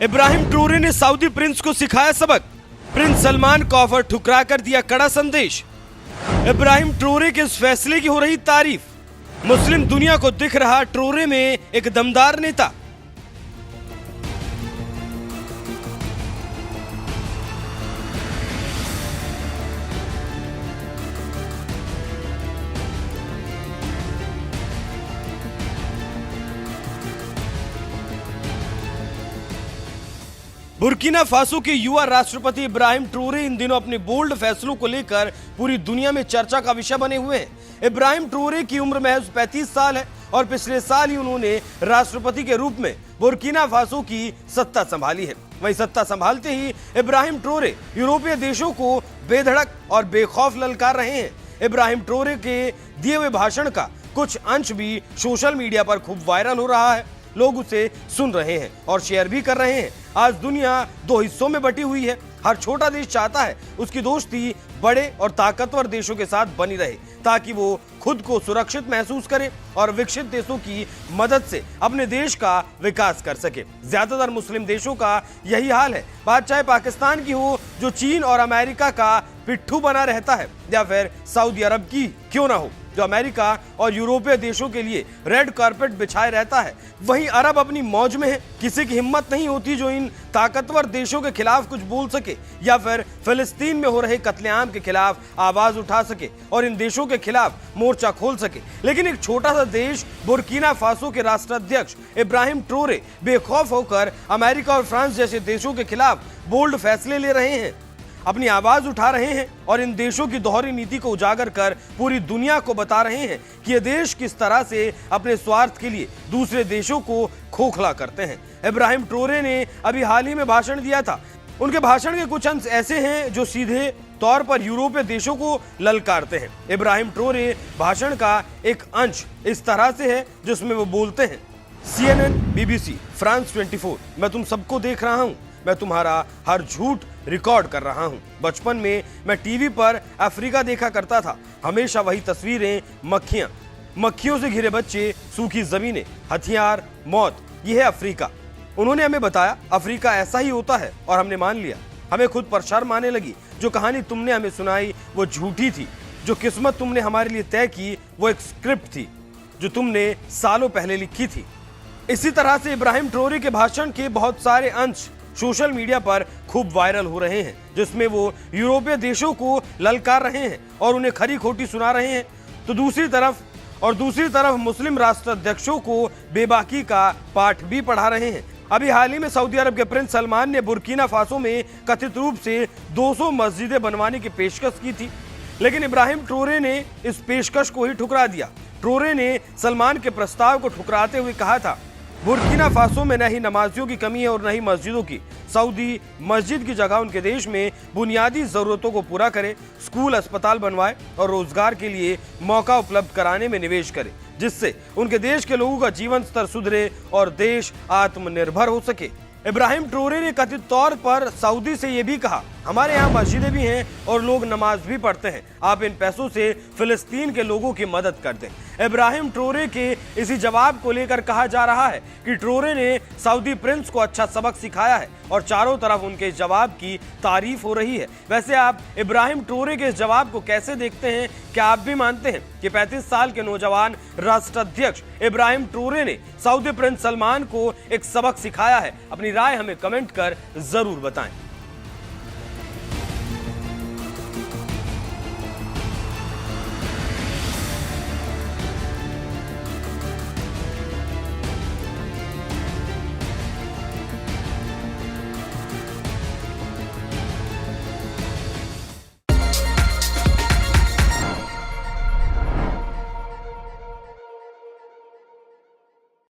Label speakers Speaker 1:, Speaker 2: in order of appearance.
Speaker 1: Ibrahim Traore ने Saudi Prince को सिखाया सबक। प्रिंस सलमान का ऑफर ठुकरा कर दिया कड़ा संदेश। इब्राहिम ट्रोरे के इस फैसले की हो रही तारीफ। मुस्लिम दुनिया को दिख रहा ट्रोरे में एक दमदार नेता। बुर्किना फासो के युवा राष्ट्रपति इब्राहिम ट्रोरे इन दिनों अपने बोल्ड फैसलों को लेकर पूरी दुनिया में चर्चा का विषय बने हुए हैं। इब्राहिम ट्रोरे की उम्र महज 35 साल है और पिछले साल ही उन्होंने राष्ट्रपति के रूप में बुर्किना फासो की सत्ता संभाली है। वहीं सत्ता संभालते ही इब्राहिम ट्रोरे यूरोपीय देशों को बेधड़क और बेखौफ ललकार रहे हैं। इब्राहिम ट्रोरे के दिए हुए भाषण का कुछ अंश भी सोशल मीडिया पर खूब वायरल हो रहा है। लोग उसे सुन रहे हैं और शेयर भी कर रहे हैं। आज दुनिया दो हिस्सों में बटी हुई है। हर छोटा देश चाहता है उसकी दोस्ती बड़े और ताकतवर देशों के साथ बनी रहे ताकि वो खुद को सुरक्षित महसूस करे और विकसित देशों की मदद से अपने देश का विकास कर सके। ज्यादातर मुस्लिम देशों का यही हाल है। बात चाहे पाकिस्तान की हो जो चीन और अमेरिका का पिट्ठू बना रहता है, या फिर सऊदी अरब की क्यों ना हो जो अमेरिका और यूरोपीय देशों के लिए रेड कारपेट बिछाए रहता है। वहीं अरब अपनी मौज में है। किसी की हिम्मत नहीं होती जो इन ताकतवर देशों के खिलाफ कुछ बोल सके या फिर फिलिस्तीन में हो रहे कत्लेआम के खिलाफ आवाज उठा सके और इन देशों के खिलाफ मोर्चा खोल सके। लेकिन एक छोटा सा देश बुर्किना फासो के राष्ट्राध्यक्ष इब्राहिम ट्रोरे बेखौफ होकर अमेरिका और फ्रांस जैसे देशों के खिलाफ बोल्ड फैसले ले रहे हैं, अपनी आवाज उठा रहे हैं और इन देशों की दोहरी नीति को उजागर कर पूरी दुनिया को बता रहे हैं कि ये देश किस तरह से अपने स्वार्थ के लिए दूसरे देशों को खोखला करते हैं। इब्राहिम ट्रोरे ने अभी हाल ही में भाषण दिया था। उनके भाषण के कुछ अंश ऐसे हैं जो सीधे तौर पर यूरोपीय देशों को ललकारते हैं। इब्राहिम ट्रोरे भाषण का एक अंश इस तरह से है जिसमें वो बोलते हैं, CNN, BBC, फ्रांस 24, मैं तुम सबको देख रहा हूं। मैं तुम्हारा हर झूठ रिकॉर्ड कर रहा हूं। बचपन में मैं टीवी पर अफ्रीका देखा करता था। हमेशा वही तस्वीरें, मक्खियों से घिरे बच्चे, सूखी जमीनें, हथियार, मौत। यह है अफ्रीका। उन्होंने हमें बताया अफ्रीका ऐसा ही होता है और हमने मान लिया। हमें खुद पर शर्म आने लगी। जो कहानी तुमने हमें सुनाई वो झूठी थी। जो किस्मत तुमने हमारे लिए तय की वो एक स्क्रिप्ट थी जो तुमने सालों पहले लिखी थी। इसी तरह से इब्राहिम ट्रोरे के भाषण के बहुत सारे अंश सोशल मीडिया पर खूब वायरल हो रहे हैं, जिसमें वो यूरोपीय देशों को ललकार रहे हैं और उन्हें खरी खोटी सुना रहे हैं। तो दूसरी तरफ मुस्लिम राष्ट्राध्यक्षों को बेबाकी का पाठ भी पढ़ा रहे हैं। अभी हाल ही में सऊदी अरब के प्रिंस सलमान ने बुर्किना फासो में कथित रूप से 200 मस्जिदें बनवाने की पेशकश की थी, लेकिन इब्राहिम ट्रोरे ने इस पेशकश को ही ठुकरा दिया। ट्रोरे ने सलमान के प्रस्ताव को ठुकराते हुए कहा था, बुर्किना फासो में न ही नमाजियों की कमी है और न ही मस्जिदों की। सऊदी मस्जिद की जगह उनके देश में बुनियादी जरूरतों को पूरा करे, स्कूल, अस्पताल बनवाए और रोजगार के लिए मौका उपलब्ध कराने में निवेश करे, जिससे उनके देश के लोगों का जीवन स्तर सुधरे और देश आत्मनिर्भर हो सके। इब्राहिम ट्रोरे ने कथित तौर पर सऊदी से यह भी कहा, हमारे यहाँ मस्जिदें भी हैं और लोग नमाज भी पढ़ते हैं। आप इन पैसों से फिलिस्तीन के लोगों की मदद कर दें। इब्राहिम ट्रोरे के इसी जवाब को लेकर कहा जा रहा है कि ट्रोरे ने सऊदी प्रिंस को अच्छा सबक सिखाया है और चारों तरफ उनके इस जवाब की तारीफ हो रही है। वैसे आप इब्राहिम ट्रोरे के इस जवाब को कैसे देखते हैं? क्या आप भी मानते हैं कि 35 साल के नौजवान राष्ट्राध्यक्ष इब्राहिम ट्रोरे ने सऊदी प्रिंस सलमान को एक सबक सिखाया है? अपनी राय हमें कमेंट कर जरूर बताएं।